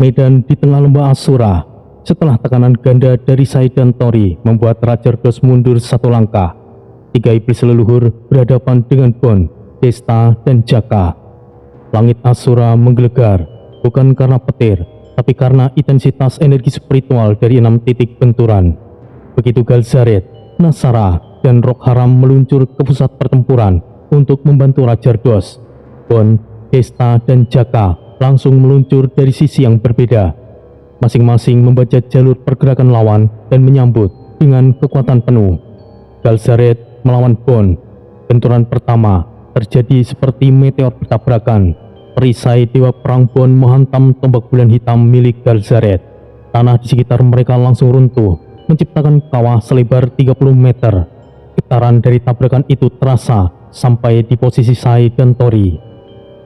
medan di tengah lembah Asura. Setelah tekanan ganda dari Sai dan Tori membuat Raja Ardos mundur satu langkah, tiga iblis leluhur berhadapan dengan Bon, Desta, dan Jaka. Langit Asura menggelegar, bukan karena petir, tapi karena intensitas energi spiritual dari 6 titik benturan. Begitu Galzaret, Nasara, dan Rock Haram meluncur ke pusat pertempuran untuk membantu Raja Ardos, Bon, Desta, dan Jaka langsung meluncur dari sisi yang berbeda. Masing-masing membaca jalur pergerakan lawan dan menyambut dengan kekuatan penuh. Galzaret melawan Bon. Benturan pertama terjadi seperti meteor bertabrakan. Perisai Dewa Perang Bon menghantam tombak bulan hitam milik Galzaret. Tanah di sekitar mereka langsung runtuh, menciptakan kawah selebar 30 meter. Getaran dari tabrakan itu terasa sampai di posisi Sai dan Tori.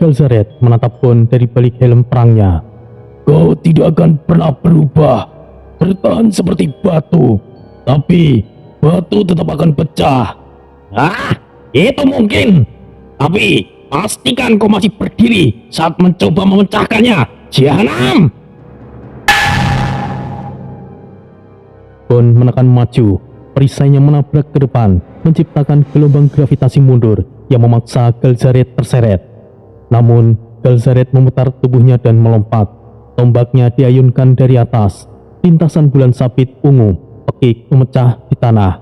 Galzaret menatap Bon dari balik helm perangnya. "Kau tidak akan pernah berubah, bertahan seperti batu, tapi batu tetap akan pecah." Ah, itu mungkin. Tapi pastikan kau masih berdiri saat mencoba memecahkannya. Jahanam! Bon menekan maju, perisainya menabrak ke depan, menciptakan gelombang gravitasi mundur yang memaksa Galzaret terseret. Namun, Galzaret memutar tubuhnya dan melompat. Tombaknya diayunkan dari atas. Lintasan bulan sabit ungu, pekik memecah di tanah.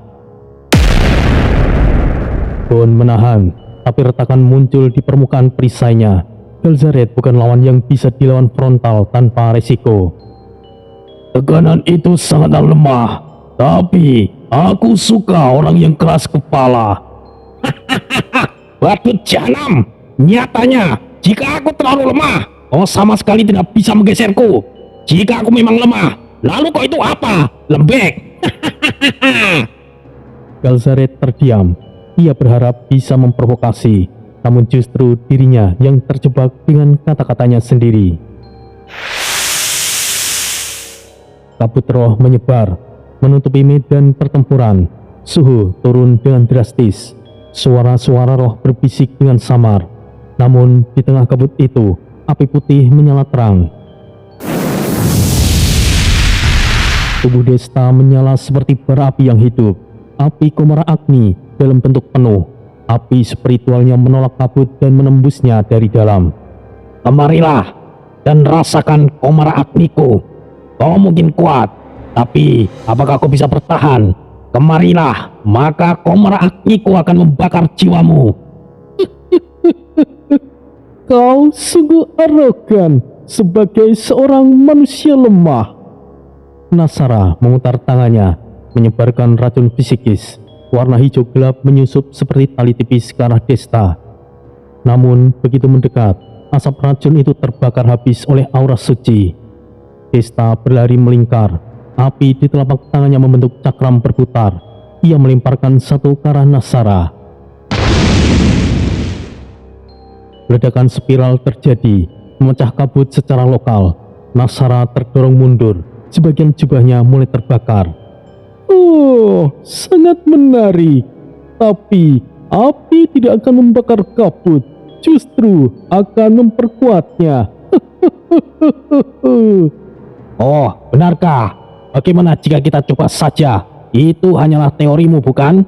Bon menahan, tapi retakan muncul di permukaan perisainya. Galzaret bukan lawan yang bisa dilawan frontal tanpa resiko. Tekanan itu sangatlah lemah, tapi aku suka orang yang keras kepala. Batu jahanam! Nyatanya, jika aku terlalu lemah, kau sama sekali tidak bisa menggeserku. Jika aku memang lemah, lalu kau itu apa? Lembek! Galzaret terdiam. Ia berharap bisa memprovokasi, namun justru dirinya yang terjebak dengan kata-katanya sendiri. Kabut roh menyebar, menutupi medan pertempuran. Suhu turun dengan drastis. Suara-suara roh berbisik dengan samar. Namun di tengah kabut itu, api putih menyala terang. Tubuh Desta menyala seperti bara api yang hidup. Api Komara Agni dalam bentuk penuh. Api spiritualnya menolak kabut dan menembusnya dari dalam. Kemarilah dan rasakan Komara Agniku. Kau mungkin kuat, tapi apakah kau bisa bertahan? Kemarilah, maka Komara Agniku akan membakar jiwamu. Kau sungguh arogan sebagai seorang manusia lemah. Nasara memutar tangannya, menyebarkan racun psikis. Warna hijau gelap menyusup seperti tali tipis ke arah Desta. Namun begitu mendekat, asap racun itu terbakar habis oleh aura suci. Desta berlari melingkar. Api di telapak tangannya membentuk cakram berputar. Ia melemparkan satu ke arah Nasara. Ledakan spiral terjadi, memecah kabut secara lokal. Nasara terdorong mundur, sebagian jubahnya mulai terbakar. Oh, sangat menarik. Tapi api tidak akan membakar kabut, justru akan memperkuatnya. Oh, benarkah? Bagaimana jika kita coba saja? Itu hanyalah teorimu, bukan?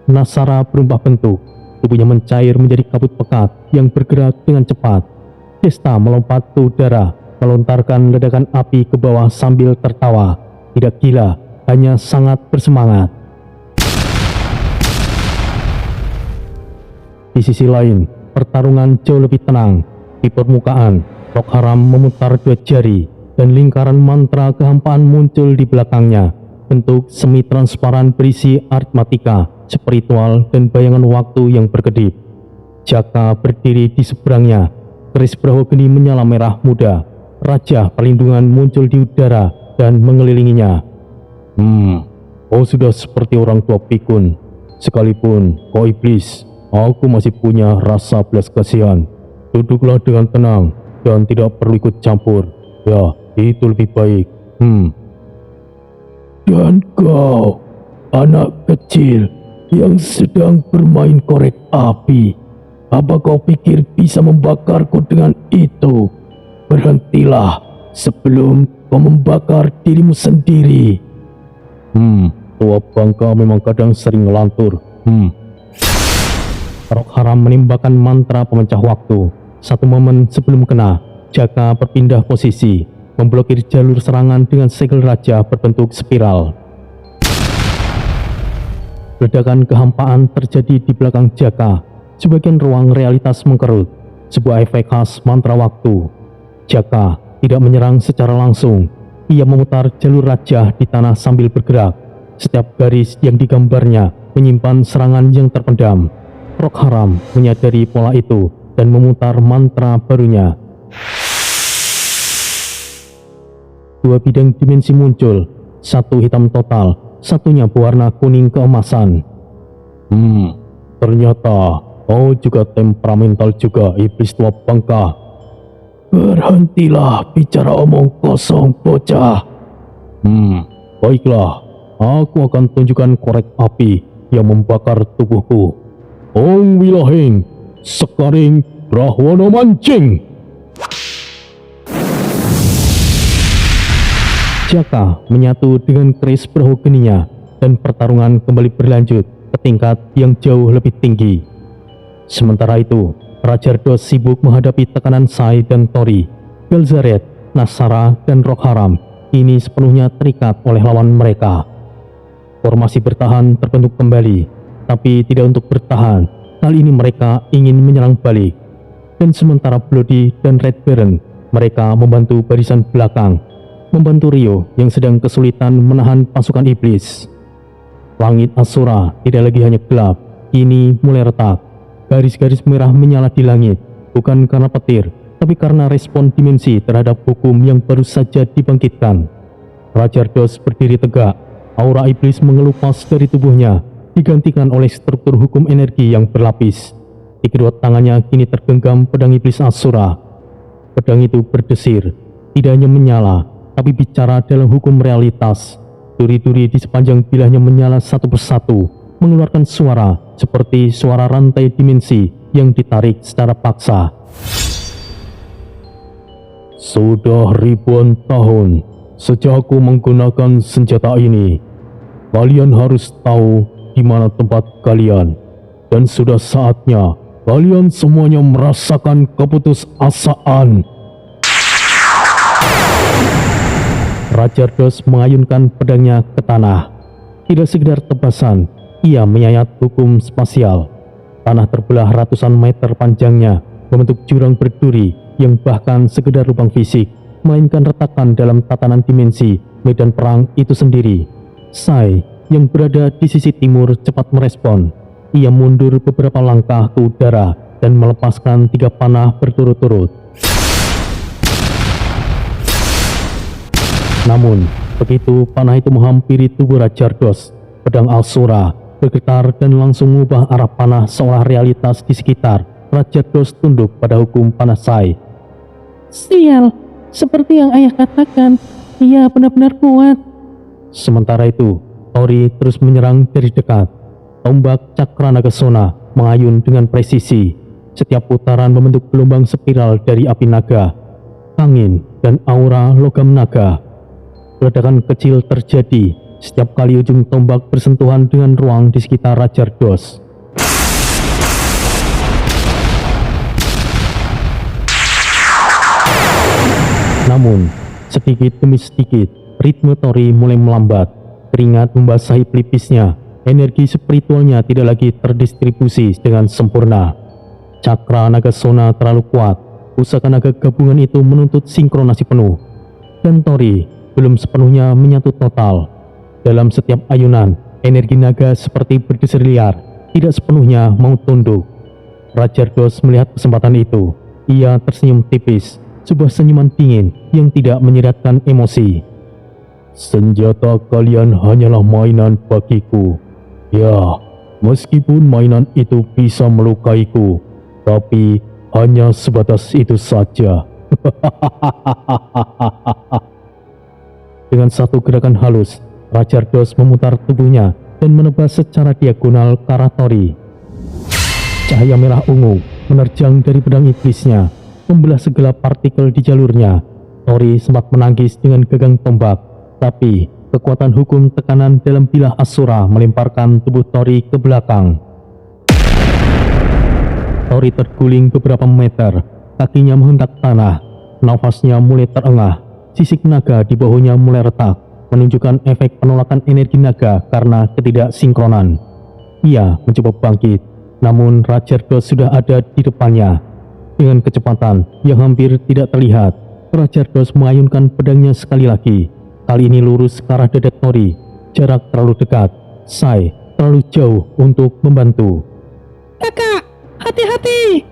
Nasara berubah bentuk. Tubuhnya mencair menjadi kabut pekat yang bergerak dengan cepat. Desta melompat ke udara, melontarkan ledakan api ke bawah sambil tertawa. Tidak gila, hanya sangat bersemangat. Di sisi lain, pertarungan jauh lebih tenang. Di permukaan, Rock Haram memutar dua jari, dan lingkaran mantra kehampaan muncul di belakangnya. Bentuk semi transparan berisi aritmatika, spiritual, dan bayangan waktu yang berkedip. Jaka berdiri di seberangnya. Keris Brahogeni menyala merah muda. Raja Perlindungan muncul di udara dan mengelilinginya. Kau sudah seperti orang tua pikun. Sekalipun kau iblis, aku masih punya rasa belas kasihan. Duduklah dengan tenang dan tidak perlu ikut campur. Ya, itu lebih baik. Dan kau, anak kecil yang sedang bermain korek api, apa kau pikir bisa membakarku dengan itu? Berhentilah, sebelum kau membakar dirimu sendiri. Tua bangka memang kadang sering ngelantur. Rok Haram menembakkan mantra pemecah waktu. Satu momen sebelum kena, Jaka berpindah posisi, memblokir jalur serangan dengan segel raja berbentuk spiral. Ledakan kehampaan terjadi di belakang Jaka. Sebagian ruang realitas mengkerut. Sebuah efek khas mantra waktu. Jaka tidak menyerang secara langsung. Ia memutar jalur raja di tanah sambil bergerak. Setiap garis yang digambarnya menyimpan serangan yang terpendam. Rok Haram menyadari pola itu dan memutar mantra barunya. Dua bidang dimensi muncul, satu hitam total, satunya berwarna kuning keemasan. Ternyata kau juga temperamental juga, iblis tua bangka. Berhentilah bicara omong kosong, bocah. Baiklah, aku akan tunjukkan korek api yang membakar tubuhku. Ong Wilahing, Sekaring Rahwana Mancing. Jaka menyatu dengan keris perahu geninya dan pertarungan kembali berlanjut ke tingkat yang jauh lebih tinggi. Sementara itu, Raja Ardos sibuk menghadapi tekanan Sai dan Tori. Belzaret, Nasara, dan Rok Haram ini sepenuhnya terikat oleh lawan mereka. Formasi bertahan terbentuk kembali, tapi tidak untuk bertahan. Kali ini mereka ingin menyerang balik. Dan sementara Bloody dan Red Baron, mereka membantu barisan belakang, membantu Rio yang sedang kesulitan menahan pasukan iblis. Langit Asura tidak lagi hanya gelap, kini mulai retak. Garis-garis merah menyala di langit, bukan karena petir, tapi karena respon dimensi terhadap hukum yang baru saja dibangkitkan. Raja Ardos berdiri tegak, aura iblis mengelupas dari tubuhnya, digantikan oleh struktur hukum energi yang berlapis. Di kedua tangannya kini tergenggam pedang iblis Asura. Pedang itu berdesir, tidak hanya menyala, tapi bicara dalam hukum realitas. Duri-duri di sepanjang bilahnya menyala satu persatu, mengeluarkan suara seperti suara rantai dimensi yang ditarik secara paksa. Sudah ribuan tahun sejak aku menggunakan senjata ini. Kalian harus tahu di mana tempat kalian, dan sudah saatnya kalian semuanya merasakan keputusasaan. Raja Ardos mengayunkan pedangnya ke tanah. Tidak sekedar tebasan, ia menyayat hukum spasial. Tanah terbelah ratusan meter panjangnya, membentuk jurang berduri yang bahkan sekedar lubang fisik, melainkan retakan dalam tatanan dimensi medan perang itu sendiri. Sai yang berada di sisi timur cepat merespon. Ia mundur beberapa langkah ke udara dan melepaskan 3 panah berturut-turut. Namun, begitu panah itu menghampiri tubuh Raja Ardos, pedang Asura bergetar dan langsung mengubah arah panah seolah realitas di sekitar. Raja Ardos tunduk pada hukum panah Sai. Sial, seperti yang ayah katakan, ia benar-benar kuat. Sementara itu, Tori terus menyerang dari dekat. Tombak Cakra Nagasona mengayun dengan presisi. Setiap putaran membentuk gelombang spiral dari api naga, angin, dan aura logam naga. Ledakan kecil terjadi setiap kali ujung tombak bersentuhan dengan ruang di sekitar Raja Ardos. Namun, sedikit demi sedikit, ritme Tori mulai melambat. Keringat membasahi pelipisnya. Energi spiritualnya tidak lagi terdistribusi dengan sempurna. Cakra Nagasona terlalu kuat. Pusaka naga gabungan itu menuntut sinkronasi penuh. Dan Tori belum sepenuhnya menyatu total. Dalam setiap ayunan, energi naga seperti berdesir liar, tidak sepenuhnya mau tunduk. Raja Ardos melihat kesempatan itu. Ia tersenyum tipis, sebuah senyuman dingin yang tidak menyiratkan emosi. Senjata kalian hanyalah mainan bagiku. Ya, meskipun mainan itu bisa melukaiku, tapi hanya sebatas itu saja. Dengan satu gerakan halus, Raja Ardos memutar tubuhnya dan menebas secara diagonal ke arah Tori. Cahaya merah ungu menerjang dari pedang iblisnya, membelah segala partikel di jalurnya. Tori sempat menangkis dengan gagang tombak, tapi kekuatan hukum tekanan dalam bilah Asura melemparkan tubuh Tori ke belakang. Tori terguling beberapa meter, kakinya menghentak tanah, nafasnya mulai terengah, sisik naga di bahunya mulai retak, menunjukkan efek penolakan energi naga karena ketidaksinkronan. Ia mencoba bangkit, namun Rajardos sudah ada di depannya. Dengan kecepatan yang hampir tidak terlihat, Rajardos mengayunkan pedangnya sekali lagi. Kali ini lurus ke arah dada Tori. Jarak terlalu dekat, Sai terlalu jauh untuk membantu. Kakak, hati-hati!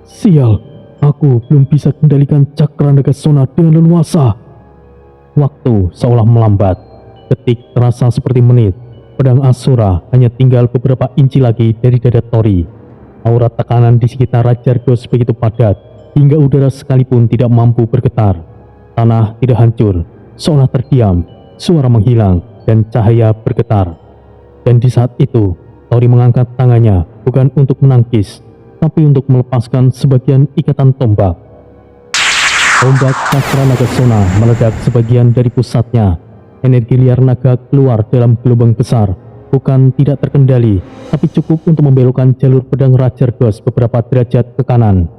Sial, aku belum bisa kendalikan cakra naga sona dengan leluasa. Waktu seolah melambat, detik terasa seperti menit. Pedang Asura hanya tinggal beberapa inci lagi dari dada Tori. Aura tekanan di sekitar Rajardos begitu padat, hingga udara sekalipun tidak mampu bergetar. Tanah tidak hancur, seolah terdiam, suara menghilang, dan cahaya bergetar. Dan di saat itu, Tori mengangkat tangannya bukan untuk menangkis, tapi untuk melepaskan sebagian ikatan tombak. Tombak cakra naga sona meledak sebagian dari pusatnya. Energi liar naga keluar dalam gelombang besar, bukan tidak terkendali, tapi cukup untuk membelokkan jalur pedang Rajardos beberapa derajat ke kanan.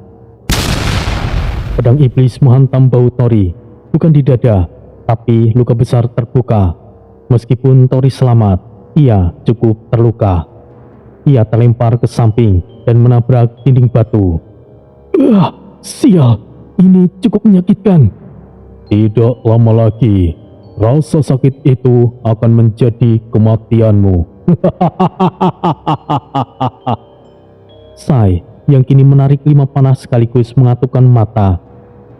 Pedang iblis menghantam bahu Tori, bukan di dada, tapi luka besar terbuka. Meskipun Tori selamat, ia cukup terluka. Ia terlempar ke samping dan menabrak dinding batu. Sial, ini cukup menyakitkan. Tidak lama lagi, rasa sakit itu akan menjadi kematianmu. Sai yang kini menarik 5 panah sekaligus mengatupkan mata.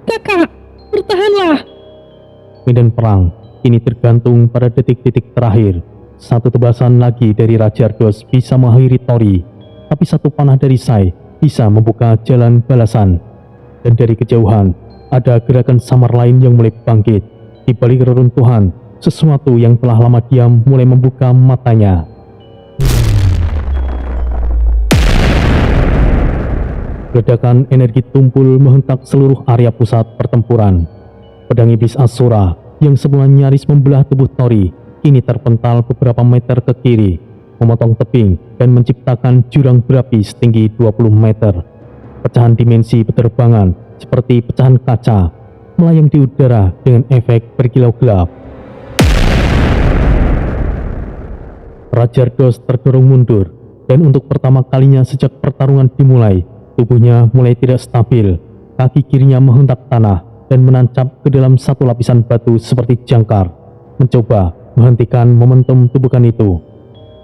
Kakak, bertahanlah! Medan perang kini tergantung pada detik-detik terakhir. Satu tebasan lagi dari Rajardos bisa mengakhiri Tori, tapi satu panah dari Sai bisa membuka jalan balasan. Dan dari kejauhan, ada gerakan samar lain yang mulai bangkit. Di balik reruntuhan, sesuatu yang telah lama diam mulai membuka matanya. Ledakan energi tumpul menghentak seluruh area pusat pertempuran. Pedang iblis Asura yang sebelumnya nyaris membelah tubuh Tori, kini terpental beberapa meter ke kiri, memotong tebing dan menciptakan jurang berapi setinggi 20 meter. Pecahan dimensi penerbangan seperti pecahan kaca, melayang di udara dengan efek berkilau gelap. Rajardos terdorong mundur, dan untuk pertama kalinya sejak pertarungan dimulai, tubuhnya mulai tidak stabil. Kaki kirinya menghentak tanah dan menancap ke dalam satu lapisan batu seperti jangkar, mencoba menghentikan momentum tubuhkan itu.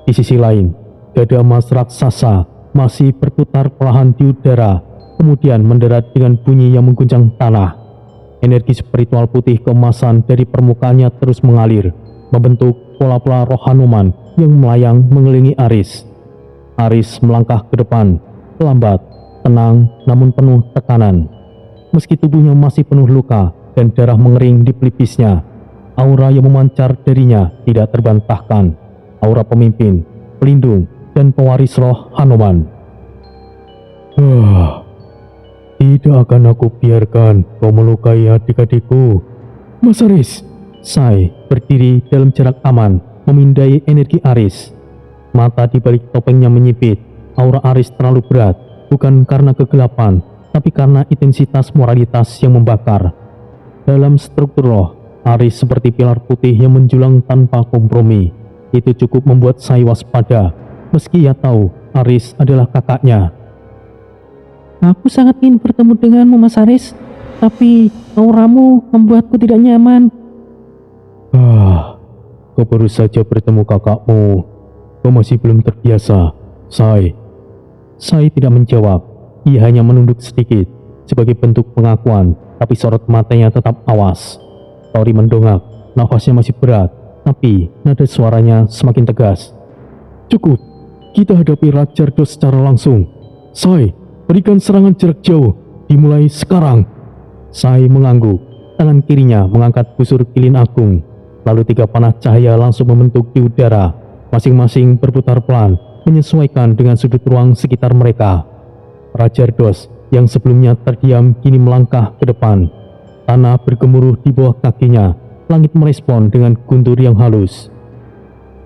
Di sisi lain, dada emas raksasa masih berputar perlahan di udara, kemudian mendarat dengan bunyi yang mengguncang tanah. Energi spiritual putih keemasan dari permukaannya terus mengalir, membentuk pola-pola roh Hanuman yang melayang mengelilingi Aris. Aris melangkah ke depan, lambat, tenang, namun penuh tekanan. Meski tubuhnya masih penuh luka dan darah mengering di pelipisnya, aura yang memancar darinya tidak terbantahkan. Aura pemimpin, pelindung, dan pewaris roh Hanuman. Tidak akan aku biarkan kau melukai adik-adikku. Mas Aris. Sai berdiri dalam jarak aman, memindai energi Aris. Mata di balik topengnya menyipit. Aura Aris terlalu berat, bukan karena kegelapan, tapi karena intensitas moralitas yang membakar. Dalam struktur roh, Aris seperti pilar putih yang menjulang tanpa kompromi. Itu cukup membuat Sai waspada, meski ia tahu Aris adalah kakaknya. Aku sangat ingin bertemu denganmu, Mas Aris, tapi auramu membuatku tidak nyaman. Kau baru saja bertemu kakakmu. Kau masih belum terbiasa, Sai. Sai tidak menjawab. Ia hanya menunduk sedikit sebagai bentuk pengakuan, tapi sorot matanya tetap awas. Tori mendongak, nafasnya masih berat, tapi nada suaranya semakin tegas. Cukup, kita hadapi Rajardos secara langsung. Sai, berikan serangan jarak jauh, dimulai sekarang. Sai mengangguk, tangan kirinya mengangkat busur kilin agung. Lalu 3 panah cahaya langsung membentuk di udara, masing-masing berputar pelan, menyesuaikan dengan sudut ruang sekitar mereka. Rajardos yang sebelumnya terdiam kini melangkah ke depan. Tanah bergemuruh di bawah kakinya. Langit merespon dengan guntur yang halus.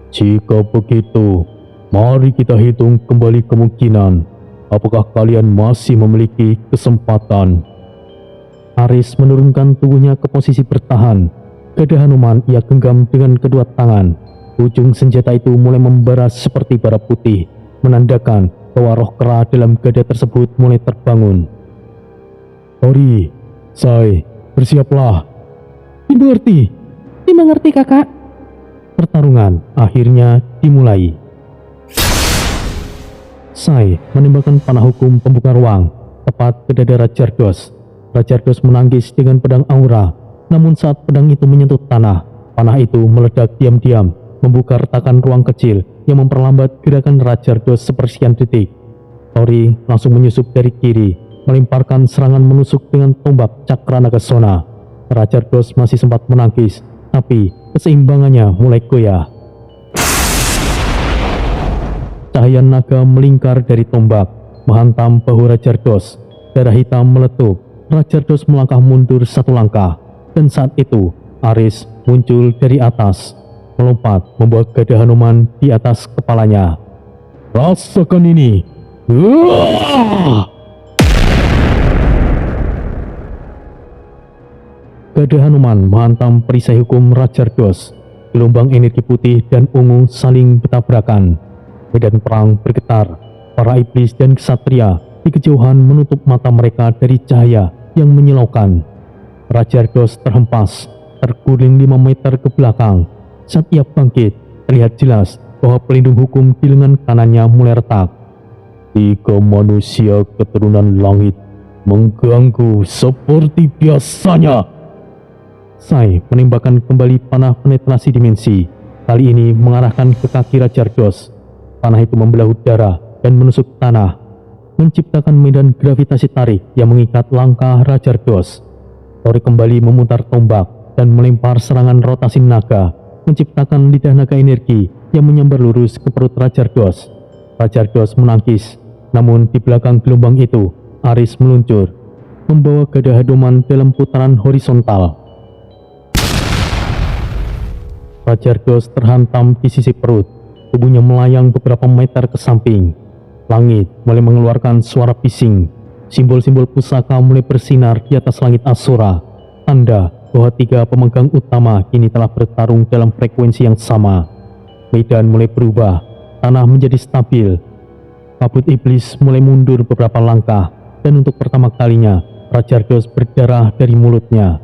Jika begitu, mari kita hitung kembali kemungkinan. Apakah kalian masih memiliki kesempatan? Aris menurunkan tubuhnya ke posisi bertahan. Gada Hanuman ia genggam dengan kedua tangan. Ujung senjata itu mulai membara seperti bara putih, menandakan bahwa roh kera dalam gada tersebut mulai terbangun. Tori, Sai, bersiaplah. Dimengerti. Dimengerti, kakak. Pertarungan akhirnya dimulai. Sai menembakkan panah hukum pembuka ruang tepat ke dada Rajardos. Rajardos menangkis dengan pedang aura, namun saat pedang itu menyentuh tanah, panah itu meledak diam-diam, membuka retakan ruang kecil yang memperlambat gerakan Rajardos sepersekian detik. Tori langsung menyusup dari kiri, melemparkan serangan menusuk dengan tombak Cakra Nagasona. Rajardos masih sempat menangkis, tapi keseimbangannya mulai goyah. Cahaya naga melingkar dari tombak, menghantam bahu Rajardos. Darah hitam meletup. Rajardos melangkah mundur satu langkah, dan saat itu Aris muncul dari atas, melompat membawa gada Hanuman di atas kepalanya. Rasakan ini! Gada Hanuman menghantam perisai hukum Rajardos. Gelombang energi putih dan ungu saling bertabrakan. Medan perang bergetar. Para iblis dan ksatria di kejauhan menutup mata mereka dari cahaya yang menyilaukan. Rajardos terhempas, terguling 5 meter ke belakang. Saat ia bangkit, terlihat jelas bahwa pelindung hukum di lengan kanannya mulai retak. 3 manusia keturunan langit mengganggu seperti biasanya. Sai menembakkan kembali panah penetrasi dimensi, kali ini mengarahkan ke kaki Rajardos. Panah itu membelah udara dan menusuk tanah, menciptakan medan gravitasi tarik yang mengikat langkah Rajardos. Tori kembali memutar tombak dan melempar serangan rotasi naga, menciptakan lidah naga energi yang menyambar lurus ke perut Rajardos. Rajardos menangkis, namun di belakang gelombang itu, Aris meluncur, membawa gada Hanuman dalam putaran horizontal. Rajardos terhantam di sisi perut, tubuhnya melayang beberapa meter ke samping. Langit mulai mengeluarkan suara bising. Simbol-simbol pusaka mulai bersinar di atas langit Asura, tanda bahwa 3 pemegang utama kini telah bertarung dalam frekuensi yang sama. Medan mulai berubah, tanah menjadi stabil. Kabut iblis mulai mundur beberapa langkah, dan untuk pertama kalinya Rajardos berdarah dari mulutnya.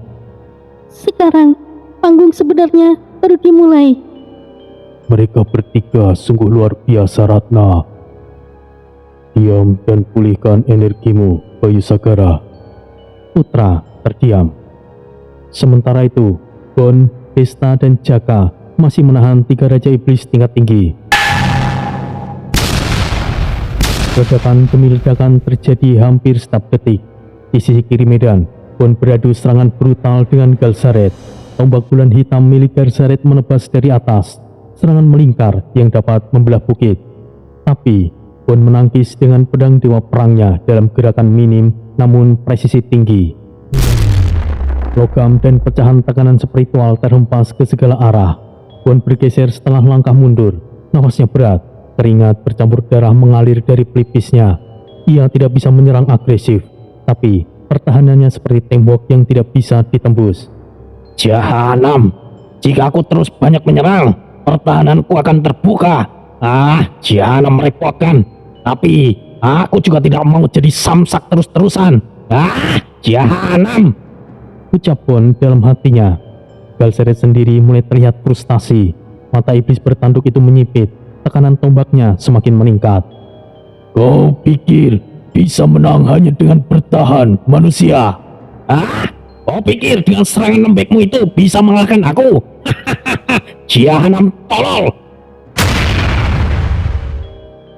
Sekarang, panggung sebenarnya baru dimulai. Mereka bertiga sungguh luar biasa, Ratna. Diam dan pulihkan energimu, Bayu Sagara. Putra terdiam. Sementara itu, Gon, Desta, dan Jaka masih menahan 3 raja iblis tingkat tinggi. Ledakan demi ledakan terjadi hampir setiap detik. Di sisi kiri medan, Gon beradu serangan brutal dengan Galzaret. Tombak bulan hitam milik Galzaret menebas dari atas, serangan melingkar yang dapat membelah bukit. Tapi Gon menangkis dengan pedang dewa perangnya dalam gerakan minim namun presisi tinggi. Logam dan pecahan tekanan spiritual terhempas ke segala arah. Gon bergeser setengah langkah mundur, nafasnya berat, keringat bercampur darah mengalir dari pelipisnya. Ia tidak bisa menyerang agresif, tapi pertahanannya seperti tembok yang tidak bisa ditembus. Jahanam, jika aku terus banyak menyerang, pertahananku akan terbuka. Jahanam merepotkan. Tapi aku juga tidak mau jadi samsak terus-terusan. Jahanam, ucap Gon dalam hatinya. Galzaret sendiri mulai terlihat frustasi. Mata iblis bertanduk itu menyipit, tekanan tombaknya semakin meningkat. Kau pikir bisa menang hanya dengan bertahan, manusia? Kau pikir dengan serangan lembekmu itu bisa mengalahkan aku? Jahanam tolol.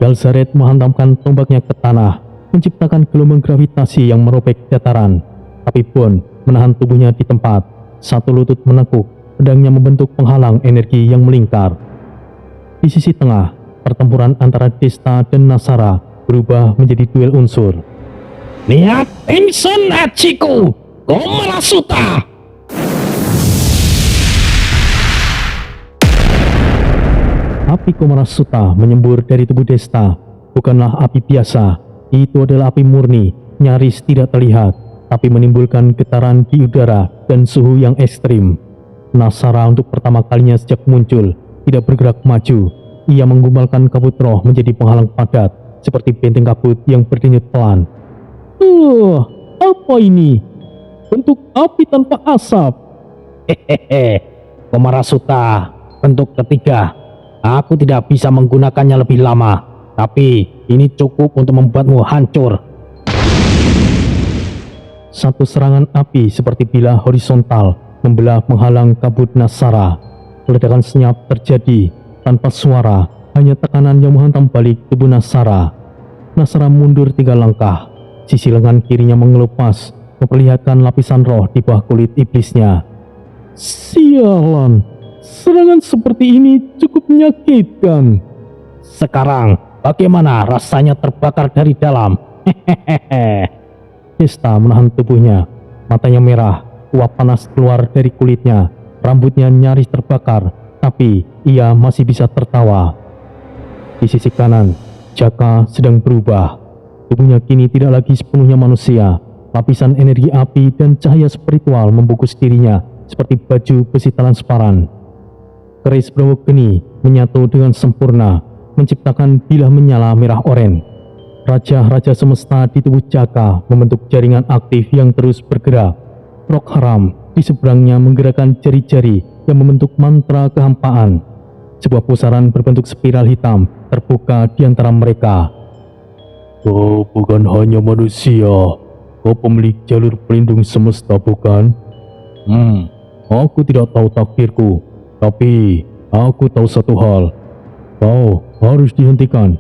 Galzaret menghantamkan tombaknya ke tanah, menciptakan gelombang gravitasi yang merobek dataran. Tapi Gon menahan tubuhnya di tempat. Satu lutut menekuk, pedangnya membentuk penghalang energi yang melingkar. Di sisi tengah, pertempuran antara Desta dan Nasara berubah menjadi duel unsur. Lihat Insun Achiku, Komarasuta! Api Komarasuta menyembur dari tubuh Desta. Bukanlah api biasa, itu adalah api murni, nyaris tidak terlihat, tapi menimbulkan getaran di udara dan suhu yang ekstrim. Nasara untuk pertama kalinya sejak muncul, tidak bergerak maju. Ia menggumbalkan kabut roh menjadi penghalang padat, seperti benteng kabut yang berdenyut pelan. Apa ini? Bentuk api tanpa asap. Hehehe, Komarasuta, bentuk ketiga. Aku tidak bisa menggunakannya lebih lama, tapi ini cukup untuk membuatmu hancur. Satu serangan api seperti bilah horizontal membelah menghalang kabut Nasara. Ledakan senyap terjadi tanpa suara, hanya tekanan yang menghantam balik tubuh Nasara. Nasara mundur 3 langkah. Sisi lengan kirinya mengelupas, memperlihatkan lapisan roh di bawah kulit iblisnya. Sialan, serangan seperti ini cukup menyakitkan. Sekarang, bagaimana rasanya terbakar dari dalam? Hehehe. Desta menahan tubuhnya, matanya merah, uap panas keluar dari kulitnya, rambutnya nyaris terbakar, tapi ia masih bisa tertawa. Di sisi kanan, Jaka sedang berubah. Tubuhnya kini tidak lagi sepenuhnya manusia. Lapisan energi api dan cahaya spiritual membungkus dirinya seperti baju besi transparan. Keris Brahmageni menyatu dengan sempurna, menciptakan bilah menyala merah oren. Raja-raja semesta di tubuh Jaka membentuk jaringan aktif yang terus bergerak. Roh haram di seberangnya menggerakkan jari-jari yang membentuk mantra kehampaan. Sebuah pusaran berbentuk spiral hitam terbuka di antara mereka. Kau bukan hanya manusia, kau pemilik jalur pelindung semesta, bukan? Aku tidak tahu takdirku, tapi aku tahu satu hal. Kau harus dihentikan.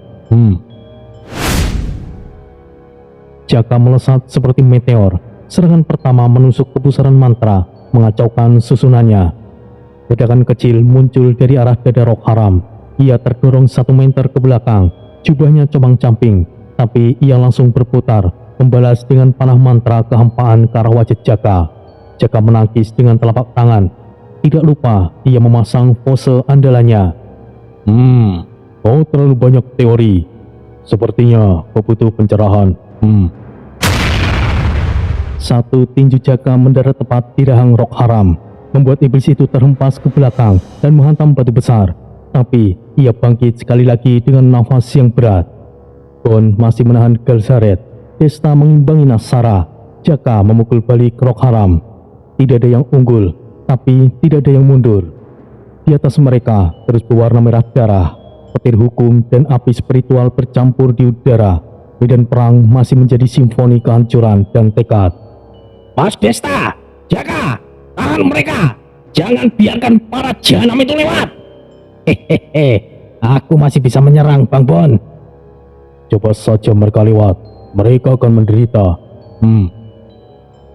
Jaka melesat seperti meteor. Serangan pertama menusuk ke pusaran mantra, mengacaukan susunannya. Ledakan kecil muncul dari arah dada roh haram. Ia terdorong 1 meter ke belakang. Jubahnya compang-camping, tapi ia langsung berputar, membalas dengan panah mantra kehampaan ke arah wajah Jaka. Jaka menangkis dengan telapak tangan. Tidak lupa, ia memasang pose andalannya. Kau terlalu banyak teori. Sepertinya kau butuh pencerahan. Satu tinju Jaka mendarat tepat di rahang roh haram, membuat iblis itu terhempas ke belakang dan menghantam batu besar. Tapi ia bangkit sekali lagi dengan nafas yang berat. Gon masih menahan Galzaret. Desta mengimbangi Nasara. Jaka memukul balik roh haram. Tidak ada yang unggul, tapi tidak ada yang mundur. Di atas mereka terus berwarna merah darah. Petir hukum dan api spiritual bercampur di udara. Medan perang masih menjadi simfoni kehancuran dan tekad. Mas Desta, Jaka, tahan mereka. Jangan biarkan para jahanam itu lewat. Hehehe, aku masih bisa menyerang, Bang Bon. Coba saja mereka lewat, mereka akan menderita.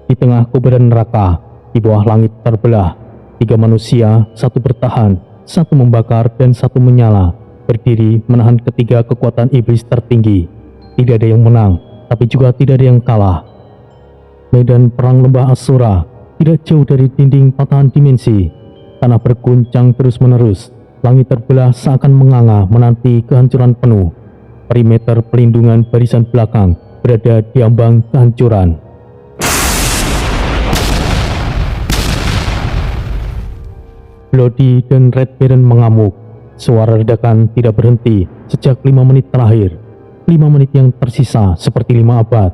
Di tengah kuburan neraka, di bawah langit terbelah, 3 manusia, 1 bertahan, 1 membakar dan 1 menyala, berdiri menahan ketiga kekuatan iblis tertinggi. Tidak ada yang menang, tapi juga tidak ada yang kalah. Medan perang lembah Asura tidak jauh dari dinding patahan dimensi. Tanah berguncang terus-menerus. Langit terbelah seakan menganga menanti kehancuran penuh. Perimeter pelindungan barisan belakang berada di ambang kehancuran. Bloody dan Red Baron mengamuk. Suara ledakan tidak berhenti sejak 5 menit terakhir. 5 menit yang tersisa seperti 5 abad.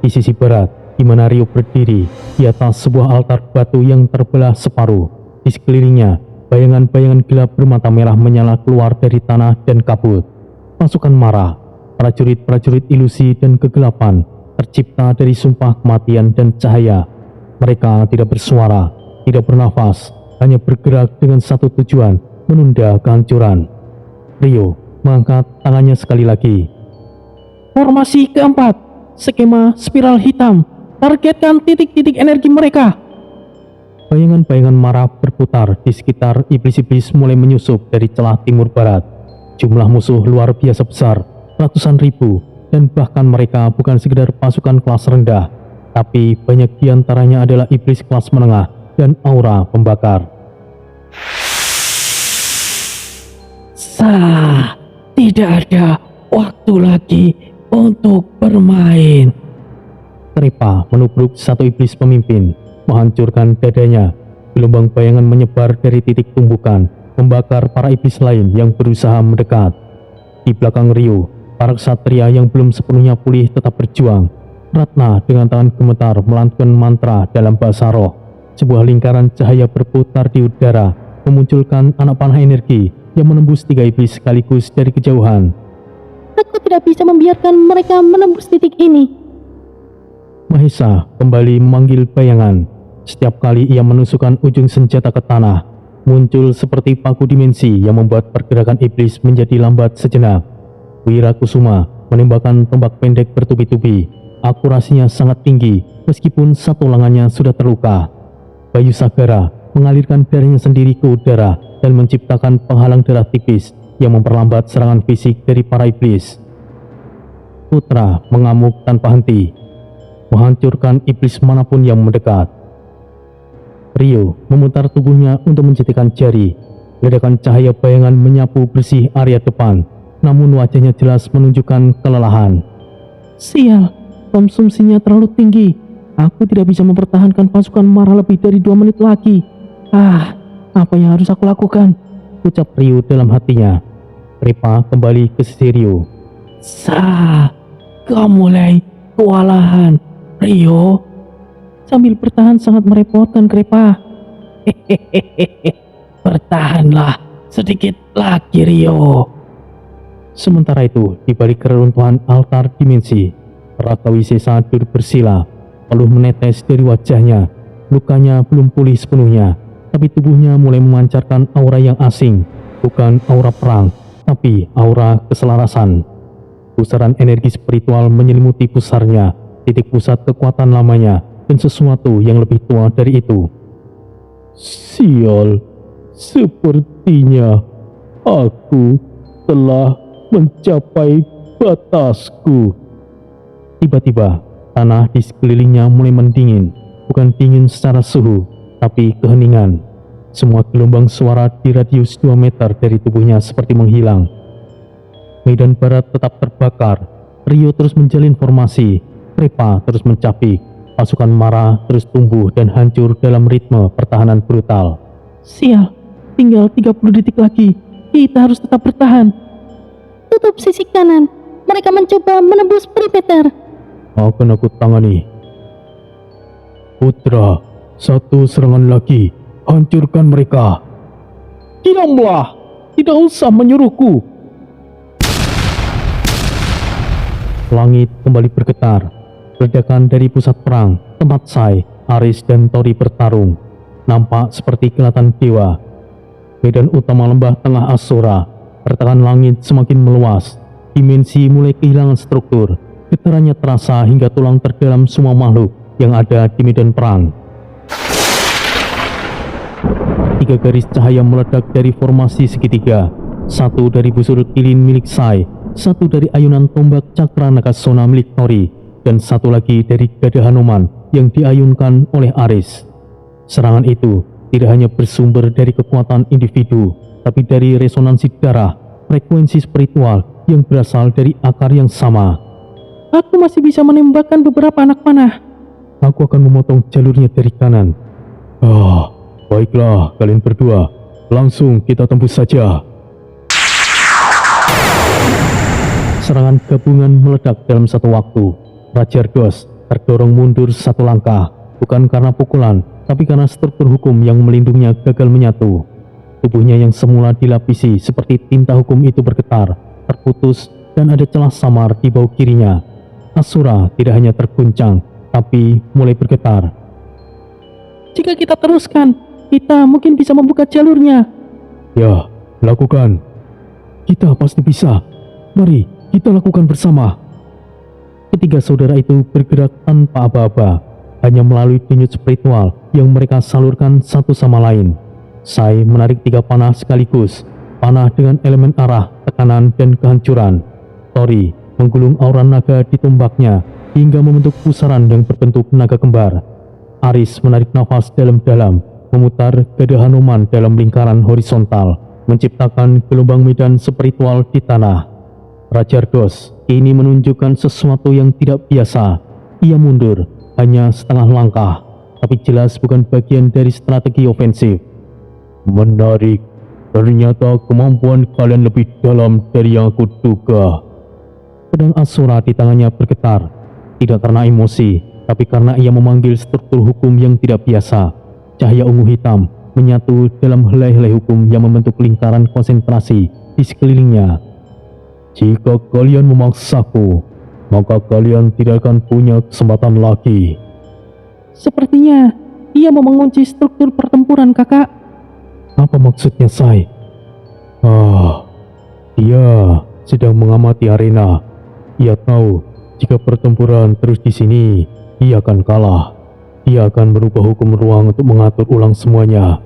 Di sisi barat, di mana Rio berdiri, di atas sebuah altar batu yang terbelah separuh. Di sekelilingnya, bayangan-bayangan gelap bermata merah menyala keluar dari tanah dan kabut. Pasukan Mara, prajurit-prajurit ilusi dan kegelapan, tercipta dari sumpah kematian dan cahaya. Mereka tidak bersuara, tidak bernafas, hanya bergerak dengan satu tujuan, menunda kehancuran. Rio mengangkat tangannya sekali lagi. Formasi keempat, skema spiral hitam. Targetkan titik-titik energi mereka. Bayangan-bayangan Mara berputar di sekitar iblis-iblis mulai menyusup dari celah timur barat. Jumlah musuh luar biasa besar, ratusan ribu, dan bahkan mereka bukan sekedar pasukan kelas rendah, tapi banyak di antaranya adalah iblis kelas menengah dan aura pembakar. Tidak ada waktu lagi untuk bermain. Kripa menubruk satu iblis pemimpin, menghancurkan dadanya. Gelombang bayangan menyebar dari titik tumbukan, membakar para iblis lain yang berusaha mendekat. Di belakang Ryo, para ksatria yang belum sepenuhnya pulih tetap berjuang. Ratna dengan tangan gemetar melantunkan mantra dalam bahasa roh. Sebuah lingkaran cahaya berputar di udara, memunculkan anak panah energi yang menembus 3 iblis sekaligus dari kejauhan. Aku tidak bisa membiarkan mereka menembus titik ini. Mahesa kembali memanggil bayangan. Setiap kali ia menusukkan ujung senjata ke tanah, muncul seperti paku dimensi yang membuat pergerakan iblis menjadi lambat sejenak. Wirakusuma menembakkan tombak pendek bertubi-tubi. Akurasinya sangat tinggi meskipun satu lengannya sudah terluka. Bayu Sagara mengalirkan darahnya sendiri ke udara dan menciptakan penghalang darah tipis yang memperlambat serangan fisik dari para iblis. Putra mengamuk tanpa henti, menghancurkan iblis manapun yang mendekat. Ryo memutar tubuhnya untuk menjentikan jari. Ledakan cahaya bayangan menyapu bersih area depan, namun wajahnya jelas menunjukkan kelelahan. Sial, konsumsinya terlalu tinggi. Aku tidak bisa mempertahankan pasukan Mara lebih dari 2 menit lagi. Apa yang harus aku lakukan? Ucap Ryo dalam hatinya. Kripa kembali ke sisi Ryo. Kau mulai kewalahan, Ryo. Sambil bertahan sangat merepotkan, Kripa. Bertahanlah sedikit lagi, Ryo. Sementara itu, di balik keruntuhan altar dimensi, Raka Wisesa duduk bersila, peluh menetes dari wajahnya. Lukanya belum pulih sepenuhnya, tapi tubuhnya mulai memancarkan aura yang asing, bukan aura perang, tapi aura keselarasan. Pusaran energi spiritual menyelimuti pusarnya, titik pusat kekuatan lamanya, dan sesuatu yang lebih tua dari itu. Sial, sepertinya aku telah mencapai batasku. Tiba-tiba, tanah di sekelilingnya mulai mendingin, bukan dingin secara suhu, tapi keheningan. Semua gelombang suara di radius 2 meter dari tubuhnya seperti menghilang. Medan barat tetap terbakar. Ryo terus menjalin formasi. Kripa terus mencapik. Pasukan Mara terus tumbuh dan hancur dalam ritme pertahanan brutal. Sial, tinggal 30 detik lagi. Kita harus tetap bertahan. Tutup sisi kanan. Mereka mencoba menembus perimeter. Akan aku tangani. Putra, satu serangan lagi. Hancurkan mereka. Diamlah, tidak usah menyuruhku. Langit kembali bergetar. Ledakan dari pusat perang, tempat Sai, Aris dan Tori bertarung, nampak seperti kilatan dewa. Medan utama lembah tengah Asura, retakan langit semakin meluas. Dimensi mulai kehilangan struktur. Getarannya terasa hingga tulang terdalam semua makhluk yang ada di medan perang. 3 garis cahaya meledak dari formasi segitiga. Satu dari busur lilin milik Sai, satu dari ayunan tombak cakra Nakasona milik Tori, dan satu lagi dari gada Hanuman yang diayunkan oleh Aris. Serangan itu tidak hanya bersumber dari kekuatan individu, tapi dari resonansi darah, frekuensi spiritual yang berasal dari akar yang sama. Aku masih bisa menembakkan beberapa anak panah. Aku akan memotong jalurnya dari kanan. Baiklah kalian berdua, langsung kita tembus saja. Serangan gabungan meledak dalam satu waktu. Raja Argos terdorong mundur satu langkah, bukan karena pukulan, tapi karena struktur hukum yang melindunginya gagal menyatu. Tubuhnya yang semula dilapisi seperti tinta hukum itu bergetar, terputus, dan ada celah samar di bahu kirinya. Asura tidak hanya terguncang, tapi mulai bergetar. Jika kita teruskan, kita mungkin bisa membuka jalurnya. Ya, lakukan. Kita pasti bisa. Mari, kita lakukan bersama. Ketiga saudara itu bergerak tanpa aba-aba, hanya melalui denyut spiritual yang mereka salurkan satu sama lain. Sai menarik 3 panah sekaligus, panah dengan elemen arah, tekanan, dan kehancuran. Tori menggulung aura naga di tombaknya hingga membentuk pusaran yang berbentuk naga kembar. Aris menarik nafas dalam-dalam, memutar gada Hanuman dalam lingkaran horizontal, menciptakan gelombang medan spiritual di tanah. Raja Ardos kini menunjukkan sesuatu yang tidak biasa. Ia mundur hanya setengah langkah, tapi jelas bukan bagian dari strategi ofensif. Menarik, ternyata kemampuan kalian lebih dalam dari yang aku duga. Pedang Asura di tangannya bergetar, tidak karena emosi, tapi karena ia memanggil struktur hukum yang tidak biasa. Cahaya ungu hitam menyatu dalam helai-helai hukum yang membentuk lingkaran konsentrasi di sekelilingnya. Jika kalian memaksaku, maka kalian tidak akan punya kesempatan lagi. Sepertinya ia mau mengunci struktur pertempuran, Kakak. Apa maksudnya, Sai? Dia sedang mengamati arena. Ia tahu jika pertempuran terus di sini, ia akan kalah. Dia akan berubah hukum ruang untuk mengatur ulang semuanya.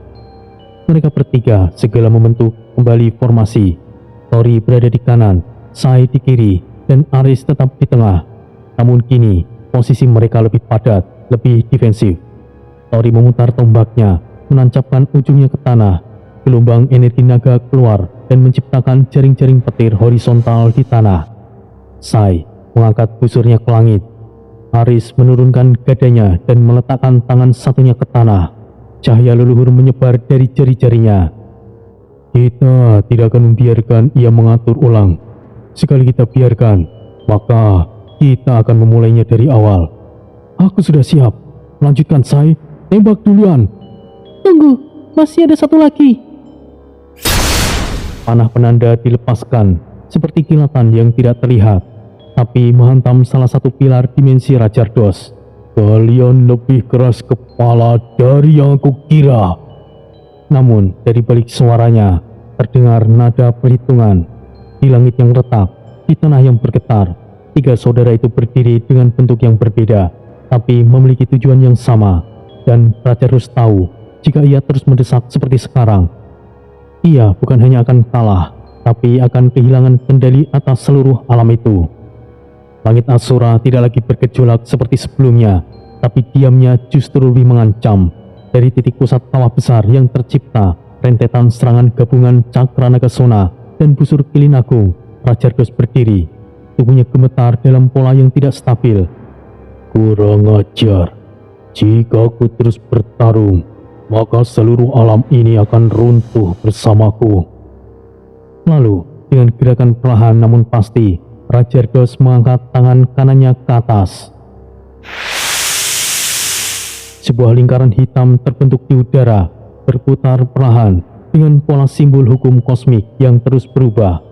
Mereka bertiga segera membentuk kembali formasi. Tori berada di kanan, Sai di kiri, dan Aris tetap di tengah. Namun kini posisi mereka lebih padat, lebih defensif. Tori memutar tombaknya, menancapkan ujungnya ke tanah. Gelombang energi naga keluar dan menciptakan jaring-jaring petir horizontal di tanah. Sai mengangkat busurnya ke langit. Aris menurunkan gadanya dan meletakkan tangan satunya ke tanah. Cahaya leluhur menyebar dari jari-jarinya. Kita tidak akan membiarkan ia mengatur ulang. Sekali kita biarkan, maka kita akan memulainya dari awal. Aku sudah siap. Lanjutkan, Sai. Tembak duluan. Tunggu, masih ada satu lagi. Panah penanda dilepaskan, seperti kilatan yang tidak terlihat, tapi menghantam salah satu pilar dimensi Raja Ardos. Kalian lebih keras kepala dari yang aku kira. Namun dari balik suaranya terdengar nada perhitungan. Di langit yang retak, di tanah yang bergetar, tiga saudara itu berdiri dengan bentuk yang berbeda, tapi memiliki tujuan yang sama. Dan Raja Ardos tahu jika ia terus mendesak seperti sekarang, ia bukan hanya akan kalah, tapi akan kehilangan kendali atas seluruh alam itu. Langit Asura tidak lagi bergejolak seperti sebelumnya, tapi diamnya justru lebih mengancam. Dari titik pusat kawah besar yang tercipta, rentetan serangan gabungan Cakra Nagasona dan busur Kilin Agung, Raja Ardos berdiri. Tubuhnya gemetar dalam pola yang tidak stabil. Kurang ajar. Jika aku terus bertarung, maka seluruh alam ini akan runtuh bersamaku. Lalu, dengan gerakan perlahan namun pasti, Raja Ardos mengangkat tangan kanannya ke atas. Sebuah lingkaran hitam terbentuk di udara, berputar perlahan dengan pola simbol hukum kosmik yang terus berubah.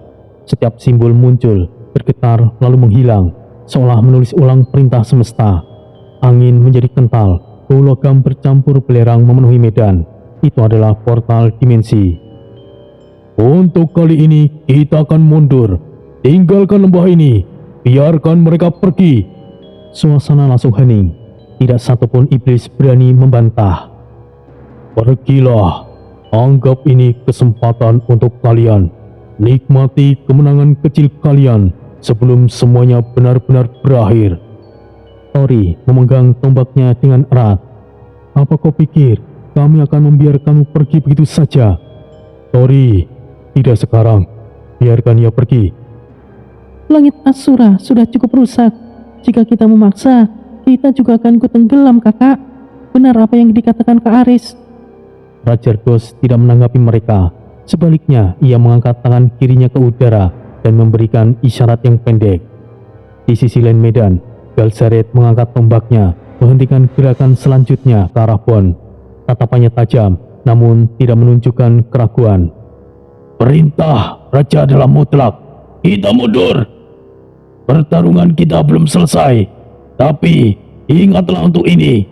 Setiap simbol muncul, bergetar lalu menghilang, seolah menulis ulang perintah semesta. Angin menjadi kental, bau logam bercampur belerang memenuhi medan. Itu adalah portal dimensi. Untuk kali ini kita akan mundur. Tinggalkan lembah ini, biarkan mereka pergi. Suasana langsung hening. Tidak satupun iblis berani membantah. Pergilah, anggap ini kesempatan untuk kalian. Nikmati kemenangan kecil kalian sebelum semuanya benar-benar berakhir. Tori memegang tombaknya dengan erat. Apa kau pikir kami akan membiarkanmu pergi begitu saja? Tori, tidak sekarang. Biarkan ia pergi. Langit Asura sudah cukup rusak. Jika kita memaksa, kita juga akan ikut tenggelam, Kakak. Benar apa yang dikatakan Kak Aris. Raja Ardos tidak menanggapi mereka. Sebaliknya, ia mengangkat tangan kirinya ke udara dan memberikan isyarat yang pendek. Di sisi lain medan, Galzaret mengangkat tombaknya, menghentikan gerakan selanjutnya ke arah Bon. Tatapannya tajam, namun tidak menunjukkan keraguan. Perintah Raja adalah mutlak. Kita mundur. Pertarungan kita belum selesai. Tapi ingatlah untuk ini.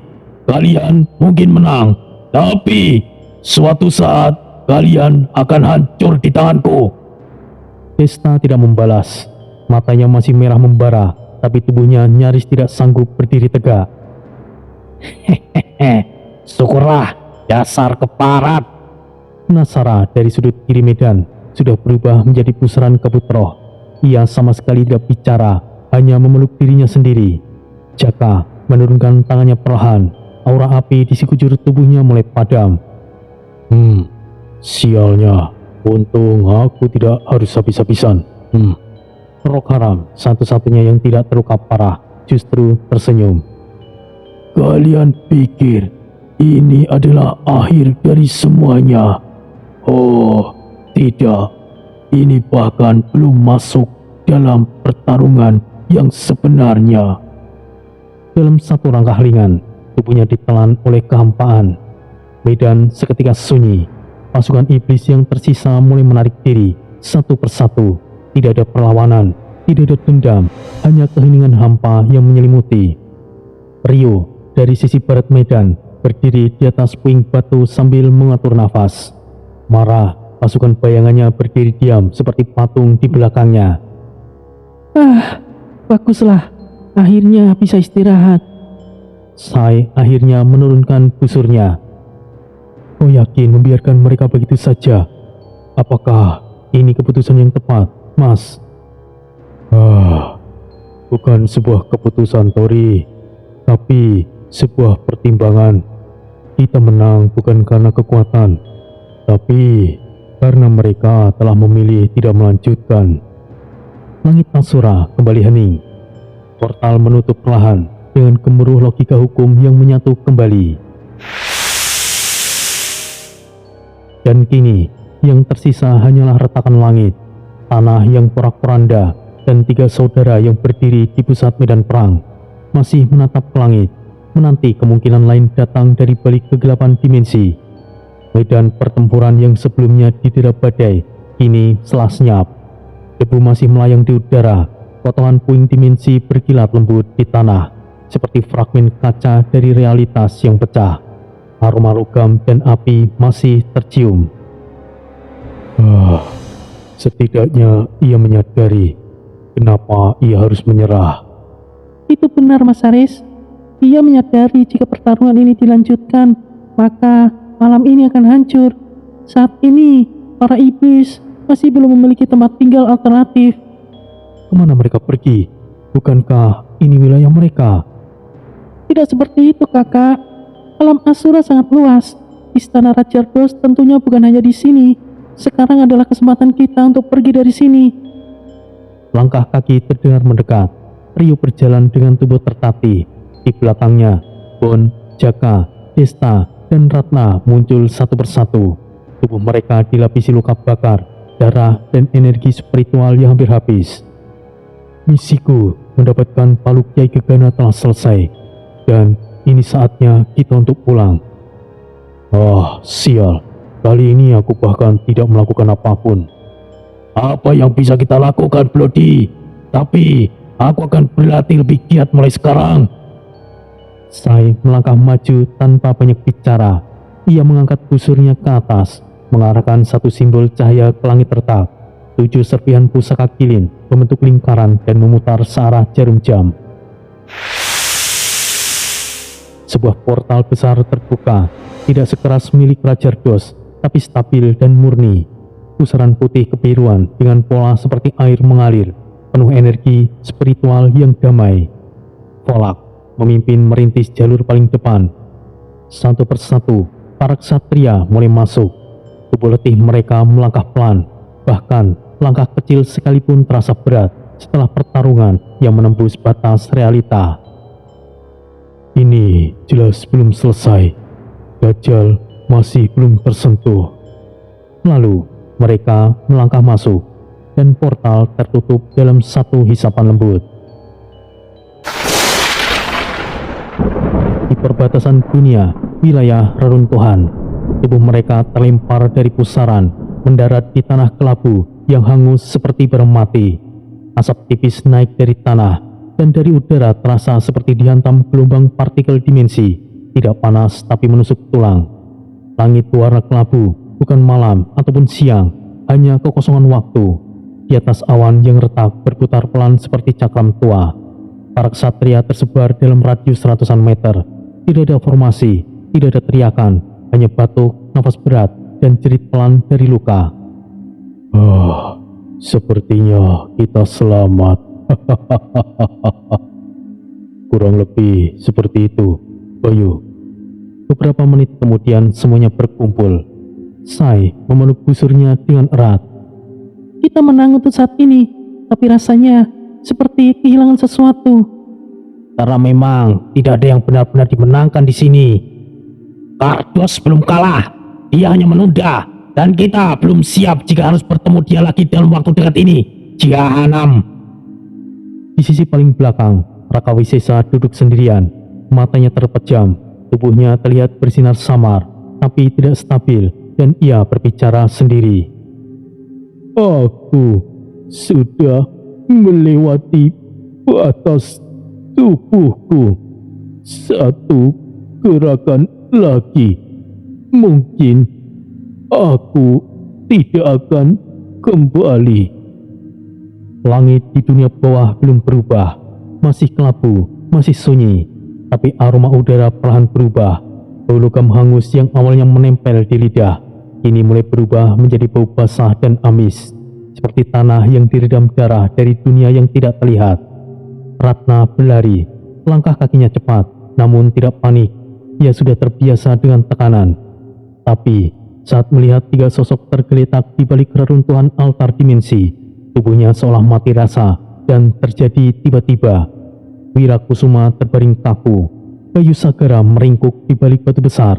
Kalian mungkin menang, tapi suatu saat kalian akan hancur di tanganku. Desta tidak membalas. Matanya masih merah membara, tapi tubuhnya nyaris tidak sanggup berdiri tegak. Syukurlah, dasar keparat. Nasara dari sudut kiri medan sudah berubah menjadi pusaran kabut roh. Ia sama sekali tidak bicara, hanya memeluk dirinya sendiri. Jaka menurunkan tangannya perlahan. Aura api di sekujur tubuhnya mulai padam. Sialnya, untung aku tidak harus habis-habisan. Rock Haram, satu-satunya yang tidak terluka parah, justru tersenyum. Kalian pikir ini adalah akhir dari semuanya? Oh, tidak. Ini bahkan belum masuk dalam pertarungan yang sebenarnya. Dalam satu langkah ringan, tubuhnya ditelan oleh kehampaan. Medan seketika sunyi. Pasukan iblis yang tersisa mulai menarik diri satu persatu. Tidak ada perlawanan, tidak ada dendam, hanya keheningan hampa yang menyelimuti. Rio dari sisi barat medan berdiri di atas puing batu sambil mengatur nafas. Marah, pasukan bayangannya berdiri diam seperti patung di belakangnya. Baguslah. Akhirnya bisa istirahat. Sai akhirnya menurunkan busurnya. Kau yakin membiarkan mereka begitu saja? Apakah ini keputusan yang tepat, Mas? Bukan sebuah keputusan, Tori, tapi sebuah pertimbangan. Kita menang bukan karena kekuatan, tapi karena mereka telah memilih tidak melanjutkan. Langit Asura kembali hening. Portal menutup perlahan dengan gemuruh logika hukum yang menyatu kembali. Dan kini, yang tersisa hanyalah retakan langit, tanah yang porak-poranda, dan 3 saudara yang berdiri di pusat medan perang, masih menatap ke langit, menanti kemungkinan lain datang dari balik kegelapan dimensi. Medan pertempuran yang sebelumnya didera badai, kini telah senyap. Debu masih melayang di udara, potongan puing dimensi berkilat lembut di tanah, seperti fragmen kaca dari realitas yang pecah. Aroma logam dan api masih tercium. Setidaknya ia menyadari kenapa ia harus menyerah. Itu benar, Mas Haris. Dia menyadari jika pertarungan ini dilanjutkan, maka malam ini akan hancur. Saat ini, para iblis masih belum memiliki tempat tinggal alternatif. Kemana mereka pergi? Bukankah ini wilayah mereka? Tidak seperti itu, kakak. Alam Asura sangat luas. Istana Raja Ardos tentunya bukan hanya di sini. Sekarang adalah kesempatan kita untuk pergi dari sini. Langkah kaki terdengar mendekat. Rio berjalan dengan tubuh tertatih. Di belakangnya, Bon, Jaka, Desta, dan Ratna muncul satu persatu. Tubuh mereka dilapisi luka bakar, darah, dan energi spiritual yang hampir habis. Misiku mendapatkan palu Kiai Gegana telah selesai, dan ini saatnya kita untuk pulang. Sial, kali ini aku bahkan tidak melakukan apapun. Apa yang bisa kita lakukan, Bloody? Tapi aku akan berlatih lebih giat mulai sekarang. Sai melangkah maju tanpa banyak bicara. Ia mengangkat busurnya ke atas, mengarahkan satu simbol cahaya ke langit retak. 7 serpihan pusaka kilin membentuk lingkaran dan memutar searah jarum jam. Sebuah portal besar terbuka, tidak sekeras milik Raja Ardos, tapi stabil dan murni. Pusaran putih kebiruan dengan pola seperti air mengalir, penuh energi spiritual yang damai. Volak memimpin merintis jalur paling depan. Satu persatu, para ksatria mulai masuk. Tubuh letih mereka melangkah pelan, bahkan langkah kecil sekalipun terasa berat setelah pertarungan yang menembus batas realita. Ini jelas belum selesai. Dajjal masih belum tersentuh. Lalu mereka melangkah masuk, dan portal tertutup dalam satu hisapan lembut. Di perbatasan dunia, wilayah reruntuhan, tubuh mereka terlempar dari pusaran, mendarat di tanah kelabu yang hangus seperti barang mati. Asap tipis naik dari tanah, dan dari udara terasa seperti dihantam gelombang partikel dimensi, tidak panas tapi menusuk tulang. Langit warna kelabu, bukan malam ataupun siang, hanya kekosongan waktu. Di atas awan yang retak berputar pelan seperti cakram tua. Para ksatria tersebar dalam radius ratusan meter. Tidak ada formasi, tidak ada teriakan, hanya batuk, nafas berat, dan jerit pelan dari luka. Sepertinya kita selamat. Kurang lebih seperti itu, Bayu. Beberapa menit kemudian semuanya berkumpul. Sai memeluk busurnya dengan erat. Kita menang untuk saat ini, tapi rasanya seperti kehilangan sesuatu. Karena memang tidak ada yang benar-benar dimenangkan di sini. Kardos belum kalah, dia hanya menunda, dan kita belum siap jika harus bertemu dia lagi dalam waktu dekat ini. Jahanam. Di sisi paling belakang, Raka Wisesa duduk sendirian, matanya terpejam, tubuhnya terlihat bersinar samar, tapi tidak stabil, dan ia berbicara sendiri. Aku sudah melewati batas tubuhku. Satu gerakan lagi, mungkin aku tidak akan kembali. Langit di dunia bawah belum berubah, masih kelabu, masih sunyi, tapi aroma udara perlahan berubah. Bau logam hangus yang awalnya menempel di lidah, kini mulai berubah menjadi bau basah dan amis, seperti tanah yang direndam darah dari dunia yang tidak terlihat. Ratna berlari, langkah kakinya cepat, namun tidak panik. Ia sudah terbiasa dengan tekanan. Tapi saat melihat tiga sosok tergeletak di balik reruntuhan altar dimensi, tubuhnya seolah mati rasa dan terjadi tiba-tiba. Wirakusuma terbaring kaku, Bayu Sagara meringkuk di balik batu besar.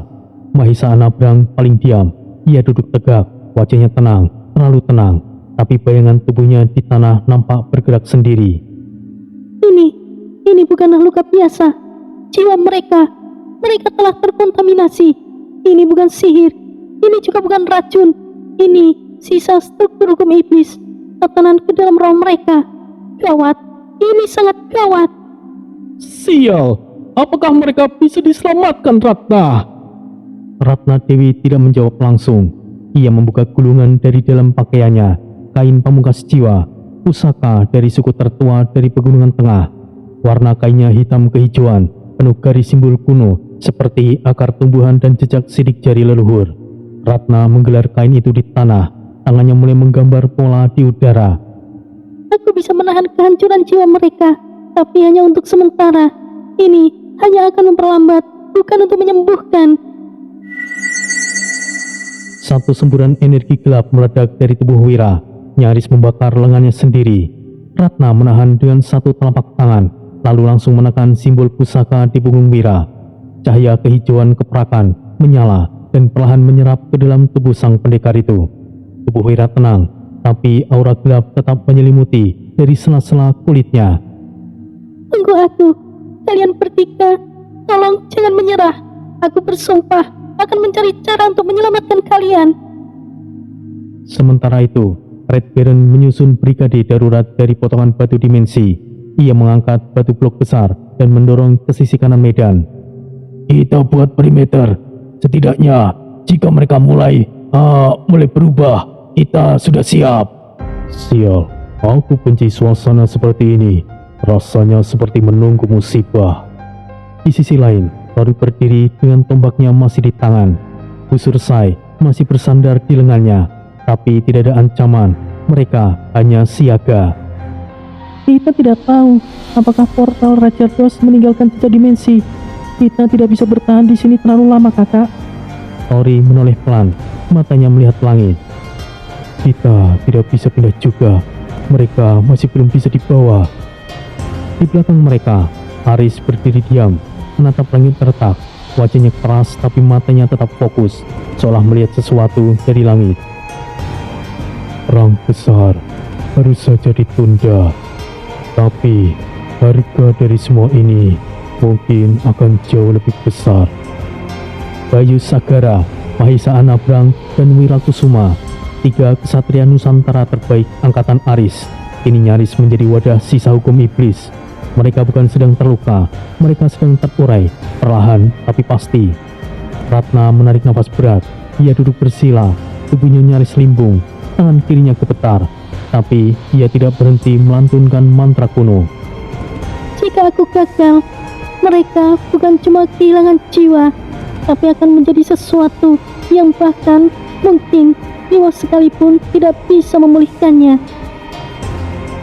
Mahisa Anabrang paling diam, ia duduk tegak, wajahnya tenang, terlalu tenang, tapi bayangan tubuhnya di tanah nampak bergerak sendiri. Ini bukanlah luka biasa. Jiwa mereka telah terkontaminasi. Ini bukan sihir, ini juga bukan racun. Ini sisa struktur hukum iblis tatanan ke dalam roh mereka. Gawat, ini sangat gawat. Sial, apakah mereka bisa diselamatkan, Ratna? Ratna Dewi tidak menjawab langsung. Ia membuka gulungan dari dalam pakaiannya, kain pamungkas jiwa, pusaka dari suku tertua dari Pegunungan Tengah. Warna kainnya hitam kehijauan, penuh garis simbol kuno, seperti akar tumbuhan dan jejak sidik jari leluhur. Ratna menggelar kain itu di tanah, tangannya mulai menggambar pola di udara. Aku bisa menahan kehancuran jiwa mereka, tapi hanya untuk sementara. Ini hanya akan memperlambat, bukan untuk menyembuhkan. Satu semburan energi gelap meledak dari tubuh Wira, nyaris membakar lengannya sendiri. Ratna menahan dengan satu telapak tangan, lalu langsung menekan simbol pusaka di punggung Wira. Cahaya kehijauan keperakan menyala dan perlahan menyerap ke dalam tubuh sang pendekar itu. Tubuh Wira tenang, tapi aura gelap tetap menyelimuti dari sela-sela kulitnya. Tunggu aku, kalian bertiga, tolong jangan menyerah. Aku bersumpah akan mencari cara untuk menyelamatkan kalian. Sementara itu, Red Baron menyusun brigade darurat dari potongan batu dimensi. Ia mengangkat batu blok besar dan mendorong ke sisi kanan medan. Kita buat perimeter. Setidaknya jika mereka mulai berubah, kita sudah siap. Sial, aku benci suasana seperti ini. Rasanya seperti menunggu musibah. Di sisi lain, Toru berdiri dengan tombaknya masih di tangan. Busur Sai masih bersandar di lengannya, tapi tidak ada ancaman. Mereka hanya siaga. Kita tidak tahu apakah portal Raja Dos meninggalkan tiga dimensi. Kita tidak bisa bertahan di sini terlalu lama, kakak. Tori menoleh pelan, matanya melihat langit. Kita tidak bisa pindah juga. Mereka masih belum bisa dibawa. Di belakang mereka, Aris berdiri diam, menatap langit tertak. Wajahnya keras tapi matanya tetap fokus, seolah melihat sesuatu dari langit. Perang besar baru saja ditunda, tapi harga dari semua ini mungkin akan jauh lebih besar. Bayu Sagara, Mahisa Anabrang, dan Wirakusuma, tiga kesatria Nusantara terbaik angkatan Aris, kini nyaris menjadi wadah sisa hukum iblis. Mereka bukan sedang terluka, mereka sedang terurai, perlahan tapi pasti. Ratna menarik nafas berat, ia duduk bersila, tubuhnya nyaris limbung, tangan kirinya gemetar, tapi ia tidak berhenti melantunkan mantra kuno. Jika aku gagal, mereka bukan cuma kehilangan jiwa, tapi akan menjadi sesuatu yang bahkan mungkin jiwa sekalipun tidak bisa memulihkannya.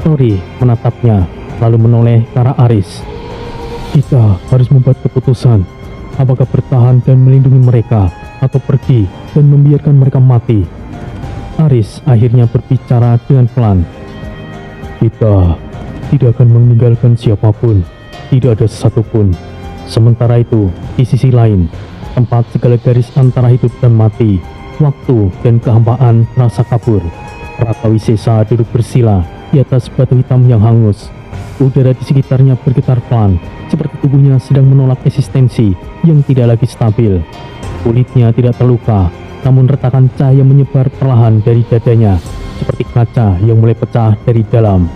Tori menatapnya, lalu menoleh ke arah Aris. Kita harus membuat keputusan. Apakah bertahan dan melindungi mereka, atau pergi dan membiarkan mereka mati? Aris akhirnya berbicara dengan pelan. Kita tidak akan meninggalkan siapapun. Tidak ada satupun. Sementara itu, di sisi lain, tempat segala garis antara hidup dan mati, waktu dan kehampaan rasa kabur, Raka Wisesa duduk bersila di atas batu hitam yang hangus. Udara di sekitarnya bergetar pelan, seperti tubuhnya sedang menolak eksistensi yang tidak lagi stabil. Kulitnya tidak terluka, namun retakan cahaya menyebar perlahan dari dadanya, seperti kaca yang mulai pecah dari dalam.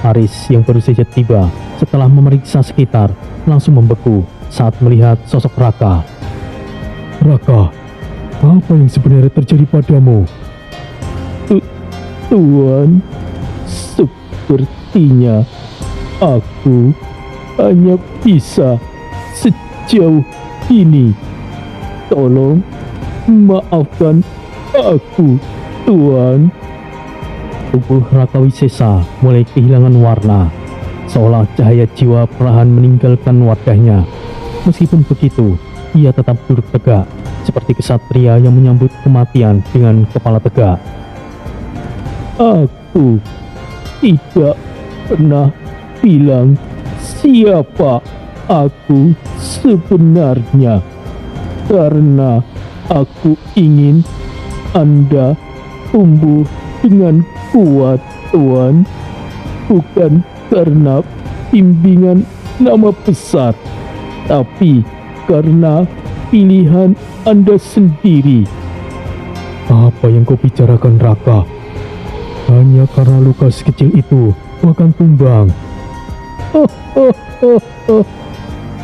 Aris yang baru saja tiba setelah memeriksa sekitar langsung membeku saat melihat sosok Raka. Raka, apa yang sebenarnya terjadi padamu? Tuan, sepertinya aku hanya bisa sejauh ini. Tolong maafkan aku, Tuan. Tubuh Raka Wisesa mulai kehilangan warna, seolah cahaya jiwa perlahan meninggalkan wajahnya. Meskipun begitu, ia tetap duduk tegak, seperti kesatria yang menyambut kematian dengan kepala tegak. Aku tidak pernah bilang siapa aku sebenarnya, karena aku ingin Anda tumbuh dengan kuat, Tuan, bukan karena bimbingan nama besar, tapi karena pilihan Anda sendiri. Apa yang kau bicarakan, Raka? Hanya karena luka sekecil itu akan tumbang.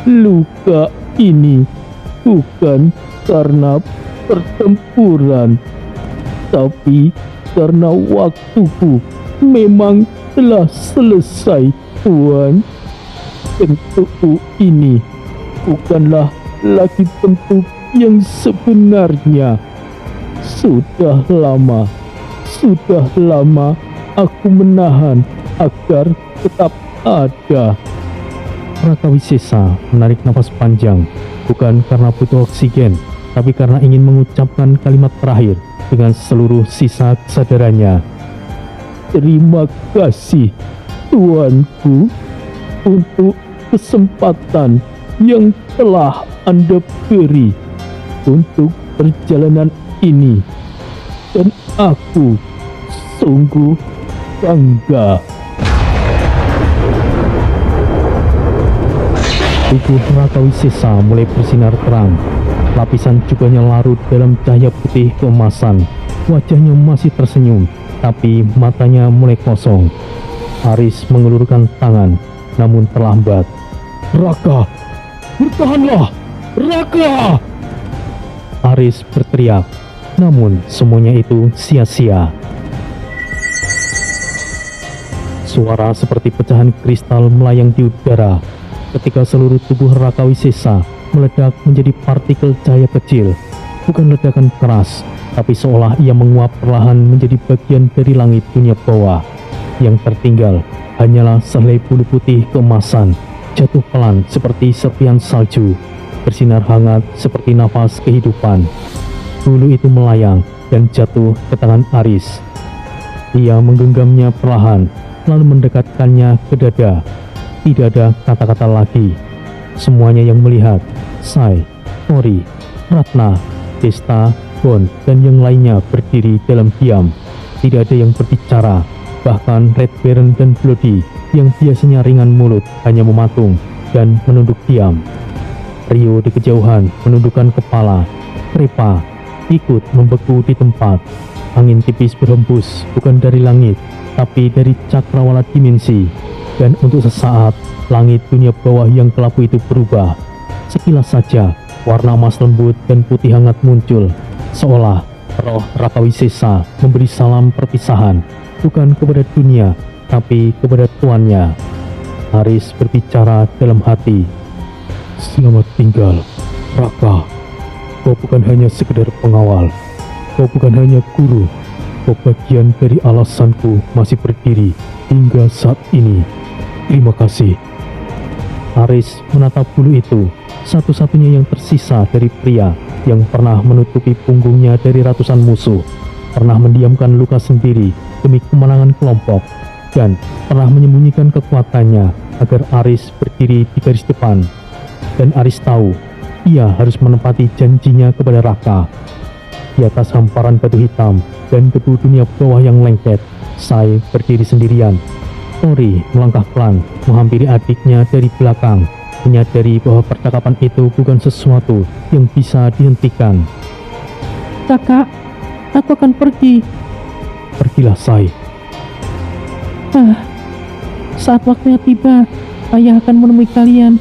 Luka ini bukan karena pertempuran, tapi karena waktuku memang telah selesai, Tuan. Bentukku ini bukanlah lagi bentuk yang sebenarnya. Sudah lama aku menahan agar tetap ada. Raka Wisesa menarik nafas panjang, bukan karena butuh oksigen, tapi karena ingin mengucapkan kalimat terakhir dengan seluruh sisa kesadarannya. Terima kasih, Tuanku, untuk kesempatan yang telah Anda beri untuk perjalanan ini, dan aku sungguh bangga. Tubuh Raka Wisesa mulai bersinar terang. Lapisan jubahnya larut dalam cahaya putih keemasan. Wajahnya masih tersenyum, tapi matanya mulai kosong. Aris mengulurkan tangan, namun terlambat. Raka, bertahanlah! Raka! Aris berteriak, namun semuanya itu sia-sia. Suara seperti pecahan kristal melayang di udara ketika seluruh tubuh Raka Wisesa meledak menjadi partikel cahaya kecil. Bukan ledakan keras, tapi seolah ia menguap perlahan menjadi bagian dari langit dunia bawah. Yang tertinggal hanyalah sehelai bulu putih keemasan, jatuh pelan seperti serpihan salju, bersinar hangat seperti nafas kehidupan. Bulu itu melayang dan jatuh ke tangan Aris. Ia menggenggamnya perlahan, lalu mendekatkannya ke dada. Tidak ada kata-kata lagi. Semuanya yang melihat, Sai, Tori, Ratna, Desta, Bon, dan yang lainnya berdiri dalam diam. Tidak ada yang berbicara. Bahkan Red Baron dan Bloody yang biasanya ringan mulut hanya mematung dan menunduk diam. Rio di kejauhan menundukkan kepala. Kripa ikut membeku di tempat. Angin tipis berhembus bukan dari langit, tapi dari cakrawala dimensi. Dan untuk sesaat, langit dunia bawah yang kelabu itu berubah. Sekilas saja, warna emas lembut dan putih hangat muncul, seolah roh Raka Wisesa memberi salam perpisahan, bukan kepada dunia, tapi kepada tuannya. Aris berbicara dalam hati. Selamat tinggal, Raka. Kau bukan hanya sekedar pengawal. Kau bukan hanya guru. Kau bagian dari alasanku masih berdiri hingga saat ini. Terima kasih. Aris menatap bulu itu, satu-satunya yang tersisa dari pria yang pernah menutupi punggungnya dari ratusan musuh, pernah mendiamkan luka sendiri demi kemenangan kelompok, dan pernah menyembunyikan kekuatannya agar Aris berdiri di garis depan. Dan Aris tahu, ia harus menepati janjinya kepada Raka. Di atas hamparan batu hitam dan debu dunia bawah yang lengket, Sai berdiri sendirian. Tori melangkah pelan menghampiri adiknya dari belakang, menyadari bahwa percakapan itu bukan sesuatu yang bisa dihentikan. Kakak, aku akan pergi. Pergilah, Sai. Saat waktunya tiba, ayah akan menemui kalian.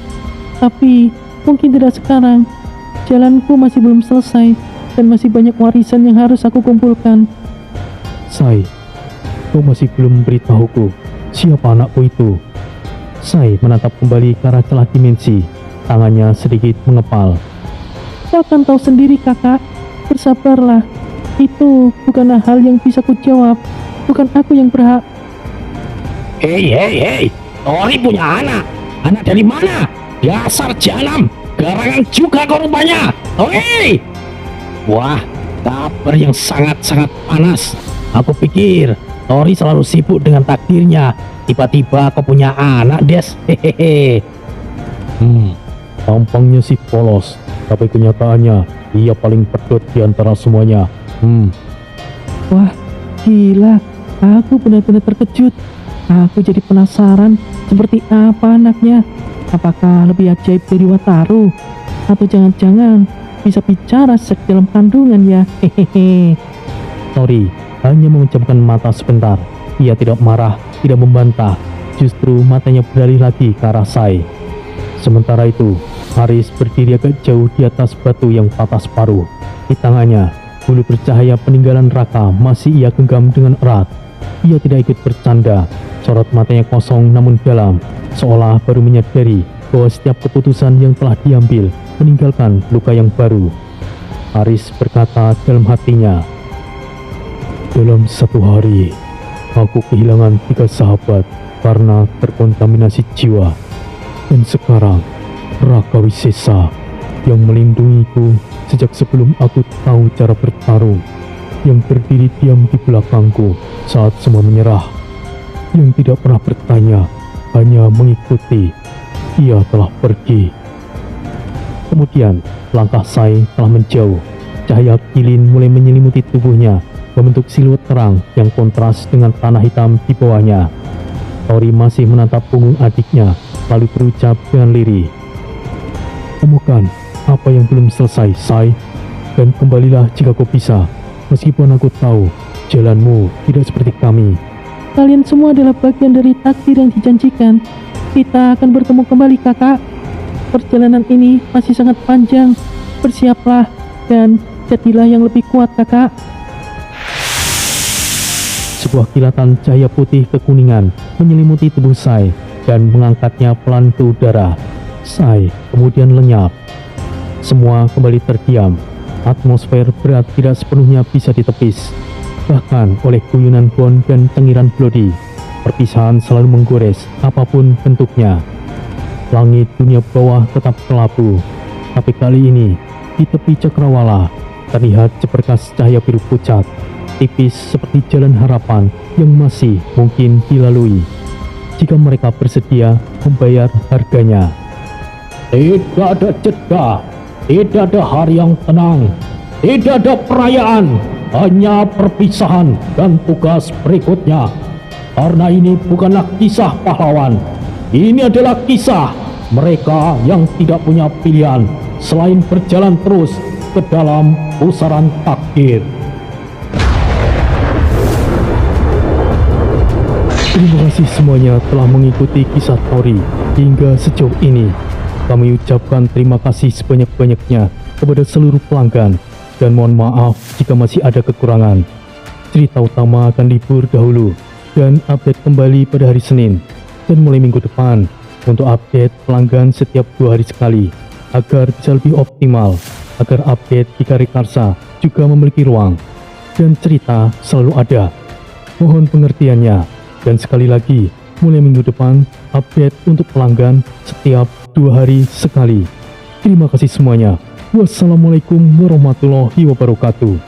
Tapi mungkin tidak sekarang. Jalanku masih belum selesai dan masih banyak warisan yang harus aku kumpulkan. Sai, kau masih belum memberitahuku siapa anakku itu. Sai menatap kembali ke arah celah dimensi, tangannya sedikit mengepal. Kau akan tahu sendiri, kakak. Bersabarlah. Itu bukanlah hal yang bisa kujawab. Bukan aku yang berhak. Hei, Tori punya anak. Anak dari mana? Dasar jalam, garangan juga kau rupanya. Hei! Wah, kabar yang sangat-sangat panas. Aku pikir Tori selalu sibuk dengan takdirnya. Tiba-tiba kau punya anak, Des. Hehehe. Tampangnya sih polos, tapi kenyataannya ia paling pedot di antara semuanya. Wah, gila. Aku benar-benar terkejut. Aku jadi penasaran seperti apa anaknya. Apakah lebih ajaib dari Wataru? Atau jangan-jangan bisa bicara seks dalam kandungan ya? Hehehe. Tori hanya mengucapkan mata sebentar. Ia tidak marah, tidak membantah. Justru matanya beralih lagi ke arah Sai. Sementara itu, Aris berdiri agak jauh di atas batu yang patah separuh. Di tangannya, bulu bercahaya peninggalan Raka masih ia genggam dengan erat. Ia tidak ikut bercanda. Sorot matanya kosong namun dalam, seolah baru menyadari bahwa setiap keputusan yang telah diambil meninggalkan luka yang baru. Aris berkata dalam hatinya, dalam satu hari, aku kehilangan 3 sahabat karena terkontaminasi jiwa. Dan sekarang, Raka Wisesa yang melindungiku sejak sebelum aku tahu cara bertarung, yang berdiri diam di belakangku saat semua menyerah, yang tidak pernah bertanya, hanya mengikuti. Ia telah pergi. Kemudian, langkah Sai telah menjauh. Cahaya kilin mulai menyelimuti tubuhnya, membentuk siluet terang yang kontras dengan tanah hitam di bawahnya. Tori masih menatap punggung adiknya, lalu berucap dengan lirih, temukan apa yang belum selesai, Sai, dan kembalilah jika kau bisa, meskipun aku tahu jalanmu tidak seperti kami. Kalian semua adalah bagian dari takdir yang dijanjikan. Kita akan bertemu kembali, kakak. Perjalanan ini masih sangat panjang. Bersiaplah dan jadilah yang lebih kuat, kakak. Sebuah kilatan cahaya putih kekuningan menyelimuti tubuh Sai dan mengangkatnya pelan ke udara. Sai kemudian lenyap. Semua kembali terdiam. Atmosfer berat tidak sepenuhnya bisa ditepis, bahkan oleh guyunan Bon dan tengiran Bloody. Perpisahan selalu menggores apapun bentuknya. Langit dunia bawah tetap kelabu, tapi kali ini di tepi cakrawala terlihat seberkas cahaya biru pucat, tipis seperti jalan harapan yang masih mungkin dilalui jika mereka bersedia membayar harganya. Tidak ada jeda, tidak ada hari yang tenang, tidak ada perayaan, hanya perpisahan dan tugas berikutnya. Karena ini bukanlah kisah pahlawan, ini adalah kisah mereka yang tidak punya pilihan selain berjalan terus ke dalam pusaran takdir. Terima kasih semuanya telah mengikuti kisah Tori hingga sejauh ini. Kami ucapkan terima kasih sebanyak-banyaknya kepada seluruh pelanggan dan mohon maaf jika masih ada kekurangan. Cerita utama akan libur dahulu dan update kembali pada hari Senin, dan mulai minggu depan untuk update pelanggan setiap 2 hari sekali agar bisa lebih optimal, agar update di Karsa juga memiliki ruang dan cerita selalu ada. Mohon pengertiannya. Dan sekali lagi, mulai minggu depan update untuk pelanggan setiap 2 hari sekali. Terima kasih semuanya. Wassalamualaikum warahmatullahi wabarakatuh.